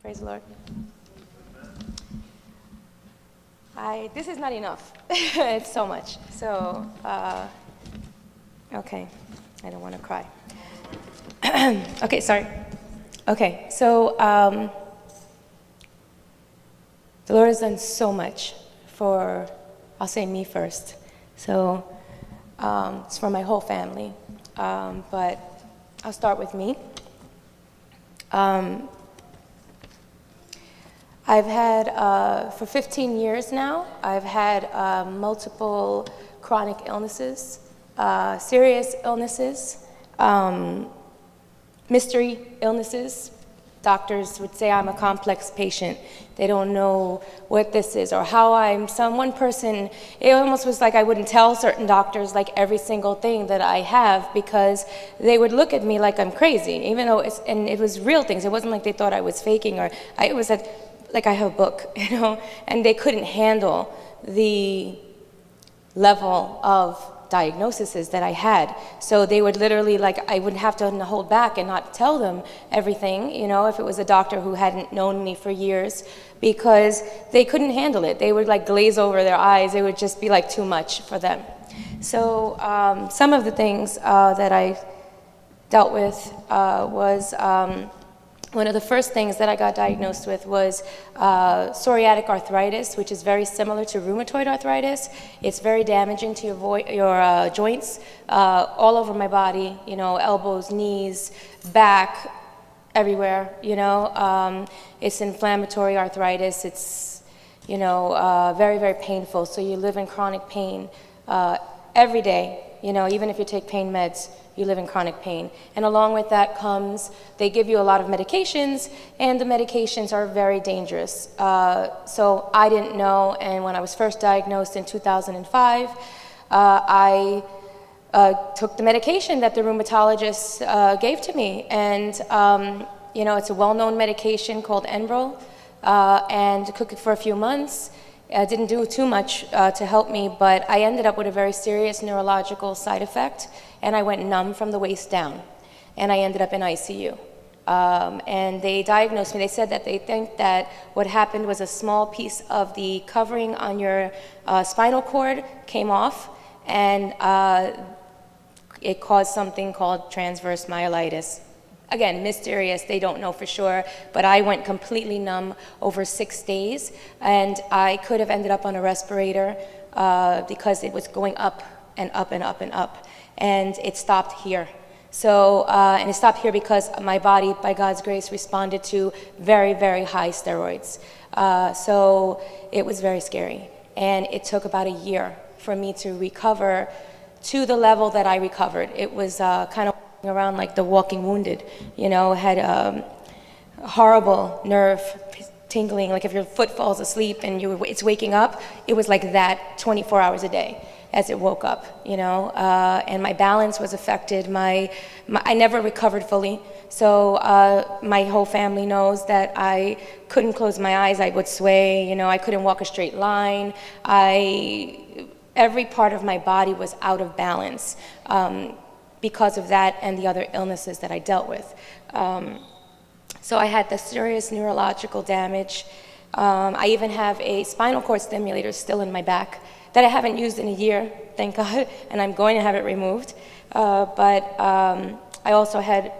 Praise the Lord. This is not enough. It's so much. So, okay. I don't want to cry. Okay, sorry. Okay, so the Lord has done so much for, I'll say me first. So it's for my whole family. But I'll start with me. I've had, for 15 years now, I've had multiple chronic illnesses, serious illnesses, mystery illnesses. Doctors would say I'm a complex patient. They don't know what this is or how one person, it almost was like I wouldn't tell certain doctors like every single thing that I have because they would look at me like I'm crazy, even though it was real things. It wasn't like they thought I was faking or it was like I have a book, and they couldn't handle the level of diagnoses that I had. So they would literally, I would have to hold back and not tell them everything, if it was a doctor who hadn't known me for years, because they couldn't handle it. They would glaze over their eyes. It would just be too much for them. So some of the things that I dealt with was, one of the first things that I got diagnosed with was psoriatic arthritis, which is very similar to rheumatoid arthritis. It's very damaging to your joints all over my body, elbows, knees, back, everywhere, It's inflammatory arthritis. It's, very, very painful. So you live in chronic pain every day, even if you take pain meds. You live in chronic pain. And along with that comes, they give you a lot of medications, and the medications are very dangerous. So I didn't know, and when I was first diagnosed in 2005, I took the medication that the rheumatologist gave to me. And, it's a well-known medication called Enbrel, and took it for a few months. Didn't do too much to help me, but I ended up with a very serious neurological side effect, and I went numb from the waist down, and I ended up in ICU. And they diagnosed me. They said that they think that what happened was a small piece of the covering on your spinal cord came off, and it caused something called transverse myelitis. Again, mysterious, they don't know for sure, but I went completely numb over 6 days, and I could have ended up on a respirator because it was going up and up and up and up, and it stopped here. So, and it stopped here because my body, by God's grace, responded to very, very high steroids. So it was very scary, and it took about a year for me to recover to the level that I recovered. It was kind of around like the walking wounded, had horrible nerve tingling, like if your foot falls asleep and it's waking up, it was like that 24 hours a day as it woke up, and my balance was affected. I never recovered fully, so my whole family knows that I couldn't close my eyes. I would sway, I couldn't walk a straight line. Every part of my body was out of balance. Because of that and the other illnesses that I dealt with. So I had the serious neurological damage. I even have a spinal cord stimulator still in my back that I haven't used in a year, thank God, and I'm going to have it removed. But I also had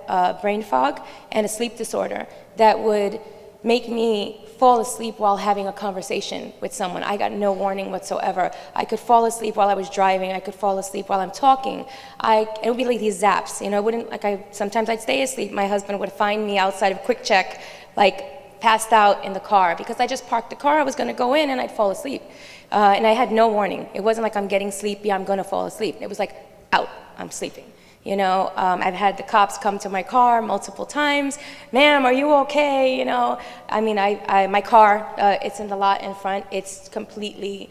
brain fog and a sleep disorder that would make me fall asleep while having a conversation with someone. I got no warning whatsoever. I could fall asleep while I was driving. I could fall asleep while I'm talking. It would be like these zaps, it wouldn't, sometimes I'd stay asleep. My husband would find me outside of Quick Check, passed out in the car because I just parked the car. I was gonna go in and I'd fall asleep. And I had no warning. It wasn't like I'm getting sleepy, I'm gonna fall asleep. It was like, out, I'm sleeping. I've had the cops come to my car multiple times. Ma'am, are you okay? My car, it's in the lot in front. It's completely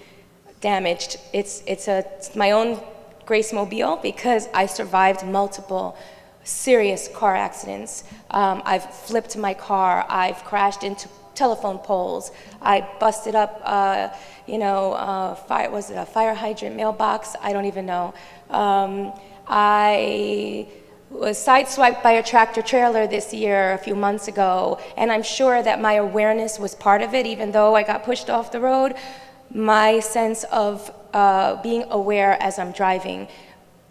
damaged. It's my own Grace Mobile because I survived multiple serious car accidents. I've flipped my car. I've crashed into telephone poles. I busted up, was it a fire hydrant mailbox? I don't even know. I was sideswiped by a tractor trailer this year, a few months ago, and I'm sure that my awareness was part of it, even though I got pushed off the road. My sense of being aware as I'm driving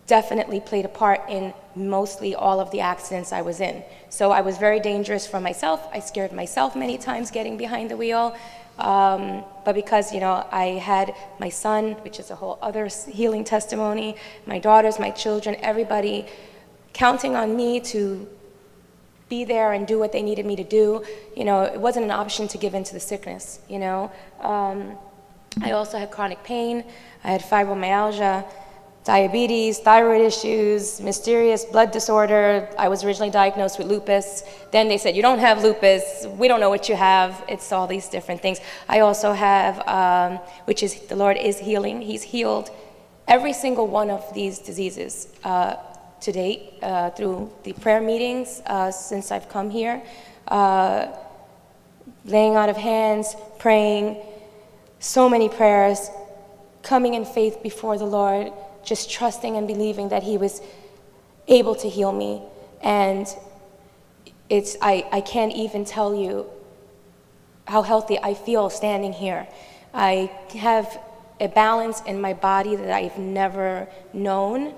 definitely played a part in mostly all of the accidents I was in. So I was very dangerous for myself. I scared myself many times getting behind the wheel. But because, I had my son, which is a whole other healing testimony, my daughters, my children, everybody counting on me to be there and do what they needed me to do, it wasn't an option to give in to the sickness, I also had chronic pain. I had fibromyalgia, diabetes, thyroid issues, mysterious blood disorder. I was originally diagnosed with lupus. Then they said, you don't have lupus. We don't know what you have. It's all these different things. I also have, which is, the Lord is healing. He's healed every single one of these diseases to date through the prayer meetings since I've come here. Laying out of hands, praying, so many prayers, coming in faith before the Lord, just trusting and believing that He was able to heal me. And I can't even tell you how healthy I feel standing here. I have a balance in my body that I've never known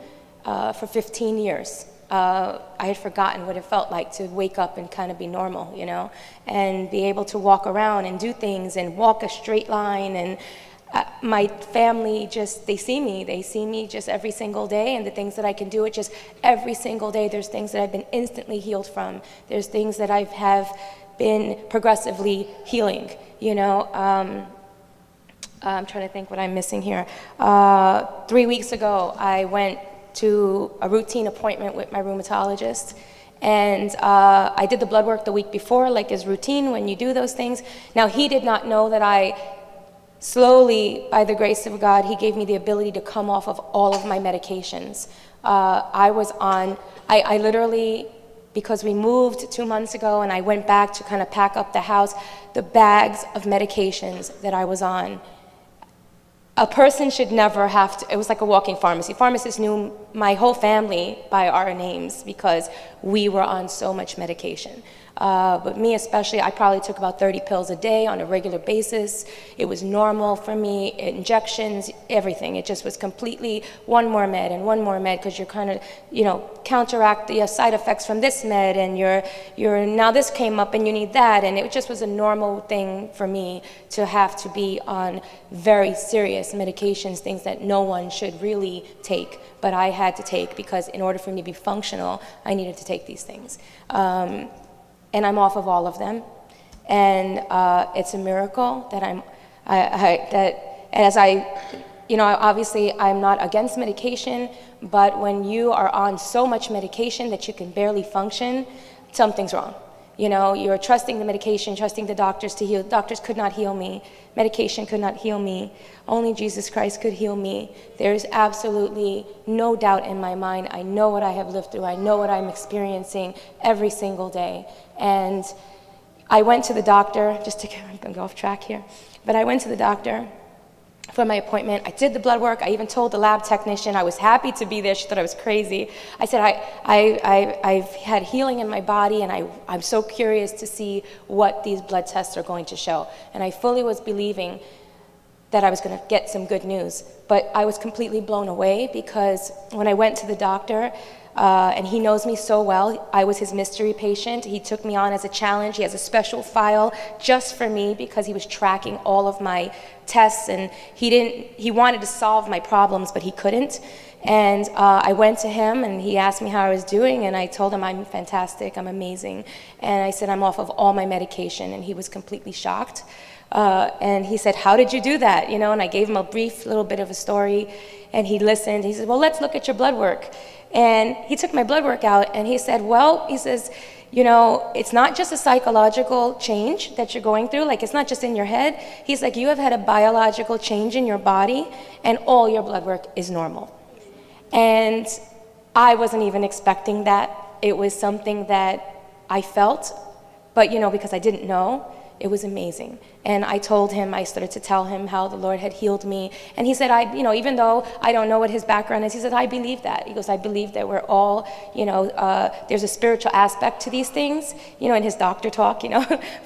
for 15 years. I had forgotten what it felt like to wake up and kind of be normal, and be able to walk around and do things and walk a straight line. And my family they see me just every single day, and the things that I can do, it just every single day. There's things that I've been instantly healed from. There's things that I have been progressively healing, I'm trying to think what I'm missing here. 3 weeks ago, I went to a routine appointment with my rheumatologist, and I did the blood work the week before, like is routine when you do those things. Now, he did not know that slowly, by the grace of God, He gave me the ability to come off of all of my medications. I literally, because we moved 2 months ago and I went back to kind of pack up the house, the bags of medications that I was on. A person should never have to, it was like a walking pharmacy. Pharmacists knew my whole family by our names because we were on so much medication. But me especially, I probably took about 30 pills a day on a regular basis. It was normal for me, injections, everything. It just was completely one more med because you're kind of, counteract the side effects from this med, and you're now this came up and you need that. And it just was a normal thing for me to have to be on very serious medications, things that no one should really take, but I had to take because in order for me to be functional, I needed to take these things. And I'm off of all of them, and it's a miracle that obviously I'm not against medication, but when you are on so much medication that you can barely function, something's wrong. You're trusting the medication, trusting the doctors to heal. Doctors could not heal me. Medication could not heal me. Only Jesus Christ could heal me. There's absolutely no doubt in my mind. I know what I have lived through. I know what I'm experiencing every single day. And I went to the doctor, I'm going to go off track here, but I went to the doctor for my appointment. I did the blood work. I even told the lab technician I was happy to be there. She thought I was crazy. I said, I've had healing in my body, and I'm so curious to see what these blood tests are going to show. And I fully was believing that I was going to get some good news. But I was completely blown away because when I went to the doctor, and he knows me so well. I was his mystery patient. He took me on as a challenge. He has a special file just for me because he was tracking all of my tests, and he wanted to solve my problems, but he couldn't. And I went to him, and he asked me how I was doing, and I told him I'm fantastic, I'm amazing. And I said I'm off of all my medication, and he was completely shocked. And he said, how did you do that? And I gave him a brief little bit of a story, and he listened. He said, well, let's look at your blood work. And he took my blood work out, and he said, it's not just a psychological change that you're going through, like it's not just in your head. He's like, you have had a biological change in your body, and all your blood work is normal. And I wasn't even expecting that. It was something that I felt, but because I didn't know, it was amazing. And I started to tell him how the Lord had healed me. And he said, even though I don't know what his background is, he said, I believe that. He goes, I believe that we're all, there's a spiritual aspect to these things, in his doctor talk,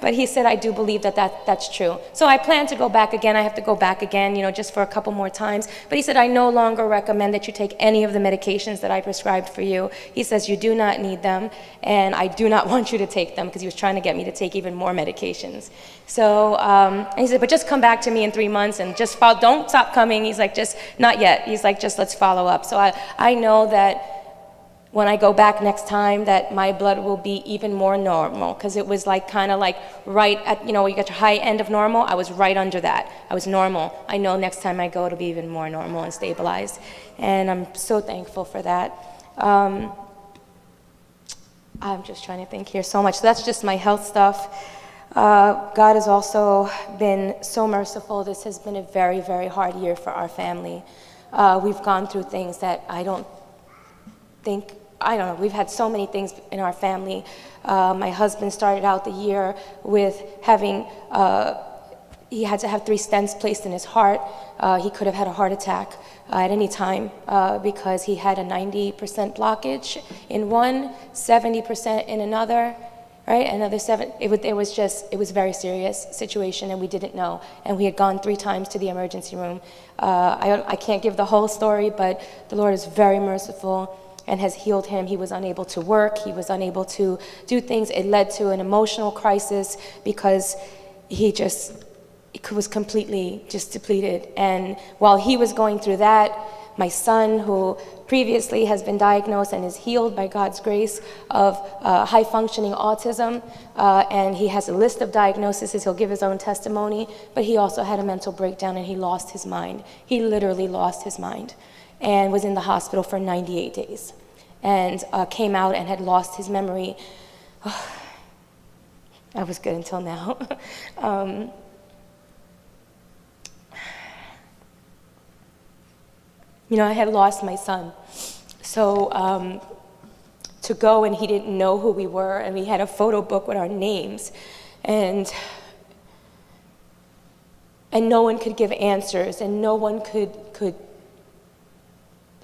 But he said, I do believe that's true. So I plan to go back again. I have to go back again, just for a couple more times. But he said, I no longer recommend that you take any of the medications that I prescribed for you. He says, you do not need them, and I do not want you to take them, because he was trying to get me to take even more medications. So and he said, but just come back to me in 3 months and just don't stop coming. He's like, just not yet. He's like, just let's follow up. So I know that when I go back next time, that my blood will be even more normal, because it was like kind of like right at, you get your high end of normal. I was right under that. I was normal. I know next time I go, it'll be even more normal and stabilized. And I'm so thankful for that. I'm just trying to think here so much. So that's just my health stuff. God has also been so merciful. This has been a very, very hard year for our family. We've gone through things that I don't know, we've had so many things in our family. My husband started out the year with having, he had to have 3 stents placed in his heart. He could have had a heart attack at any time because he had a 90% blockage in one, 70% in another, right? Another 7. It was a very serious situation, and we didn't know. And we had gone 3 times to the emergency room. I can't give the whole story, but the Lord is very merciful and has healed him. He was unable to work. He was unable to do things. It led to an emotional crisis because he was completely just depleted. And while he was going through that, my son, who previously has been diagnosed and is healed by God's grace of high-functioning autism, and he has a list of diagnoses. He'll give his own testimony, but he also had a mental breakdown, and he lost his mind. He literally lost his mind and was in the hospital for 98 days and came out and had lost his memory. I was good until now. I had lost my son. So to go, and he didn't know who we were, and we had a photo book with our names, and no one could give answers, and no one could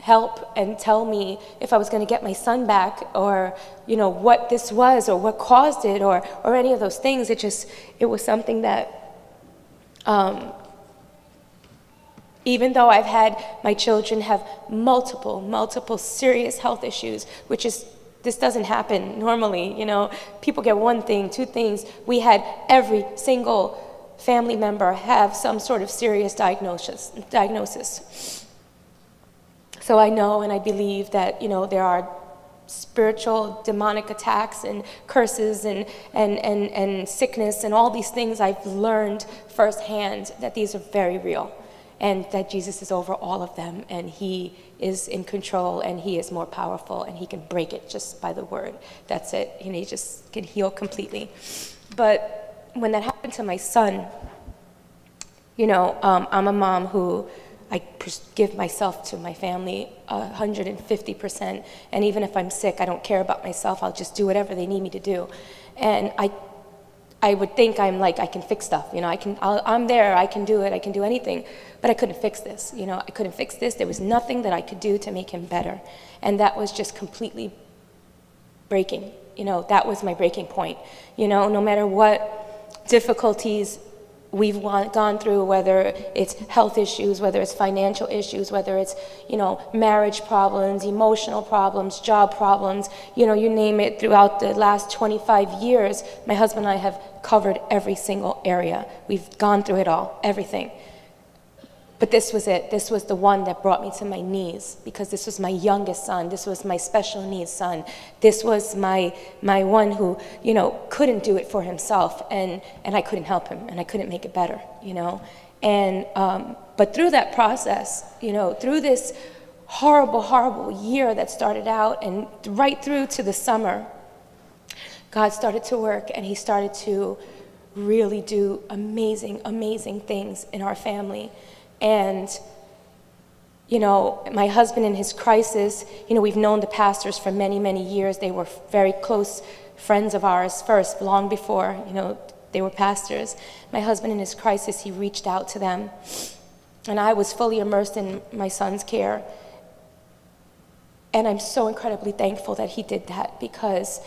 help and tell me if I was going to get my son back, or what this was, or what caused it, or any of those things. It was something that even though my children have multiple serious health issues, this doesn't happen normally, people get 1 thing, 2 things. We had every single family member have some sort of serious diagnosis. So I know and I believe that, there are spiritual demonic attacks and curses and sickness and all these things. I've learned firsthand that these are very real, and that Jesus is over all of them, and he is in control, and he is more powerful, and he can break it just by the word. That's it. He just can heal completely. But when that happened to my son, I'm a mom who I give myself to my family 150%, and even if I'm sick, I don't care about myself. I'll just do whatever they need me to do. And I would think I'm like, I can fix stuff, I'm there, I can do it, I can do anything, but I couldn't fix this, I couldn't fix this. There was nothing that I could do to make him better, and that was just completely breaking, that was my breaking point, no matter what difficulties we've gone through, whether it's health issues, whether it's financial issues, whether it's, marriage problems, emotional problems, job problems, you name it. Throughout the last 25 years, my husband and I have covered every single area. We've gone through it all, everything. But this was it. This was the one that brought me to my knees, because this was my youngest son. This was my special needs son. This was my one who, couldn't do it for himself, and I couldn't help him, and I couldn't make it better, And but through that process, through this horrible year that started out, and right through to the summer, God started to work, and he started to really do amazing things in our family. And, my husband in his crisis, we've known the pastors for many years. They were very close friends of ours first, long before, they were pastors. My husband, in his crisis, he reached out to them. And I was fully immersed in my son's care. And I'm so incredibly thankful that he did that, because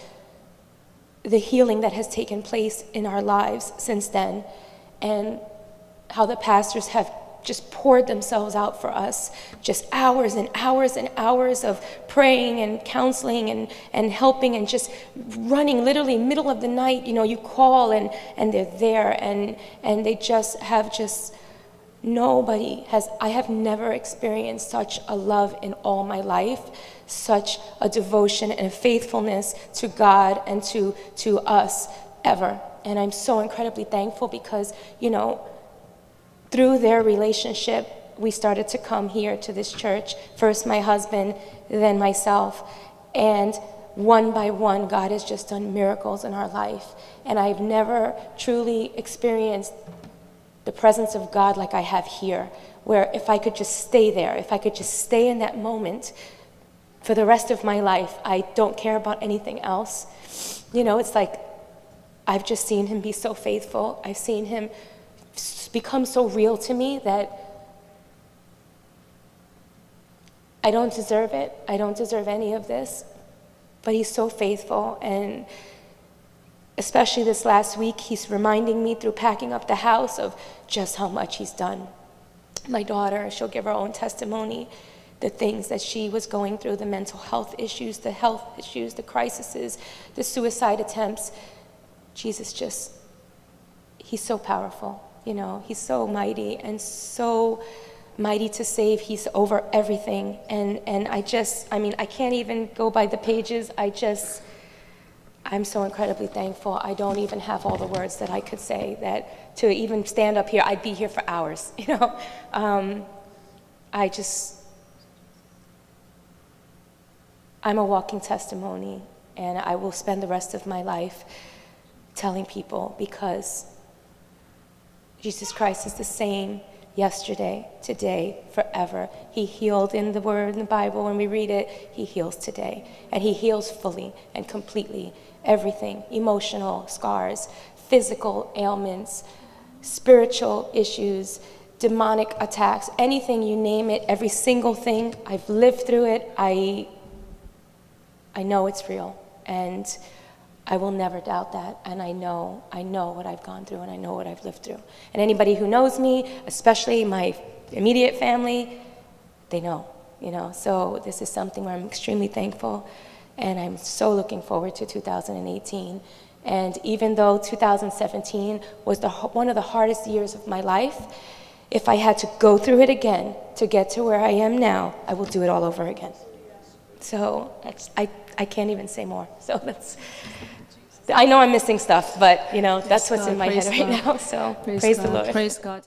the healing that has taken place in our lives since then, and how the pastors have just poured themselves out for us, just hours and hours and hours of praying and counseling and helping, and just running literally middle of the night. You know, you call and they're there, and they just have I have never experienced such a love in all my life, such a devotion and a faithfulness to God and to us ever. And I'm so incredibly thankful, because, you know, through their relationship, we started to come here to this church. First my husband, then myself. And one by one, God has just done miracles in our life. And I've never truly experienced the presence of God like I have here, where if I could just stay there, if I could just stay in that moment for the rest of my life, I don't care about anything else. You know, it's like I've just seen him be so faithful. I've seen him become so real to me that I don't deserve it. I don't deserve any of this, but he's so faithful. And especially this last week, he's reminding me through packing up the house of just how much he's done. My daughter, she'll give her own testimony, the things that she was going through, the mental health issues, the crises, the suicide attempts. Jesus he's so powerful. You know, he's so mighty and so mighty to save. He's over everything. And I can't even go by the pages. I'm so incredibly thankful. I don't even have all the words that I could say, that to even stand up here, I'd be here for hours, you know. I'm a walking testimony, and I will spend the rest of my life telling people, because Jesus Christ is the same yesterday, today, forever. He healed in the Word, in the Bible, when we read it, he heals today. And he heals fully and completely everything: emotional scars, physical ailments, spiritual issues, demonic attacks, anything, you name it, every single thing. I've lived through it. I know it's real, and I will never doubt that. And I know what I've gone through, and I know what I've lived through. And anybody who knows me, especially my immediate family, they know, you know. So this is something where I'm extremely thankful, and I'm so looking forward to 2018. And even though 2017 was one of the hardest years of my life, if I had to go through it again to get to where I am now, I will do it all over again. So I can't even say more. So I know I'm missing stuff, but, you know, that's what's in my head right now. So praise the Lord. Praise God.